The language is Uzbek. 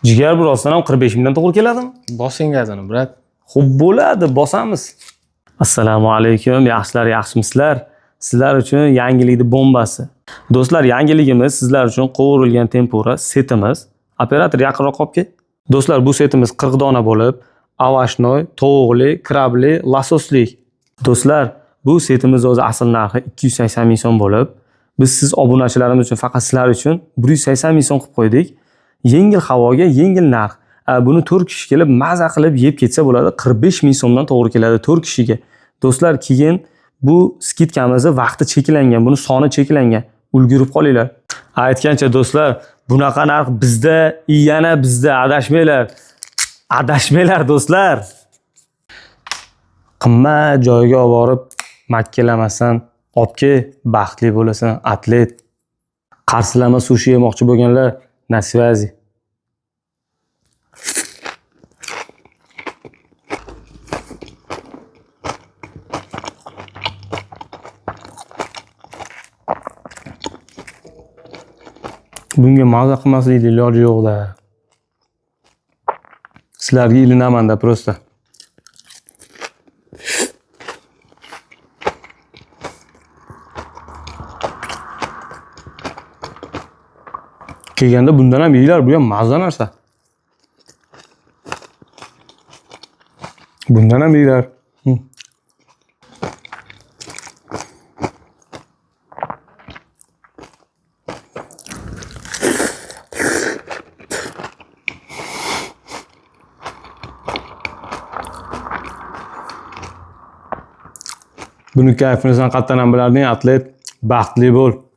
Jigar birozdan ham 45 mingdan to'g'ri keladimi? Bosing gazini, brat. Xo'p bo'ladi, bosamiz. Assalomu alaykum, yaxshilar, yaxshimisizlar? Sizlar uchun yangilikni bombasi. Do'stlar, yangiligimiz sizlar uchun qovurilgan tempura setimiz. Operator yaqinroq olib kel. Do'stlar, bu setimiz 40 dona bo'lib, avashnoy, tovuqli, krabli, lososli. Do'stlar, bu setimiz o'zi asl narxi 280 ming so'm bo'lib, biz siz obunachilarimiz uchun faqat sizlar uchun 180 ming so'm qilib qo'ydik. Yengil havoga yengil narx. Buni 4 kishi kelib maza qilib yeb ketsa bo'ladi. 45 ming so'mdan to'g'ri keladi 4 kishiga. Do'stlar, keyin bu skidkamizni vaqti cheklangan, buni soni cheklangan. Ulgurib qolinglar. Aytgancha do'stlar, bunaqa narx bizda, yana bizda, adashmanglar. Adashmanglar do'stlar. Qimmat joyga olib borib makkalamasdan olib baxtli bo'lasan, atlet. Qarsilama sushi yemoqchi bo'lganlar, na связи. Bunga maza qilmaslikning iloji yo'q-da. Sizlarga ilinaman-da prosta. Kelganda bundan ham yeylar, bu ham mazza narsa. Bundan ham yeylar. Buni kayfini sen qatdan ham bilarding, atlet, baxtli bo'l.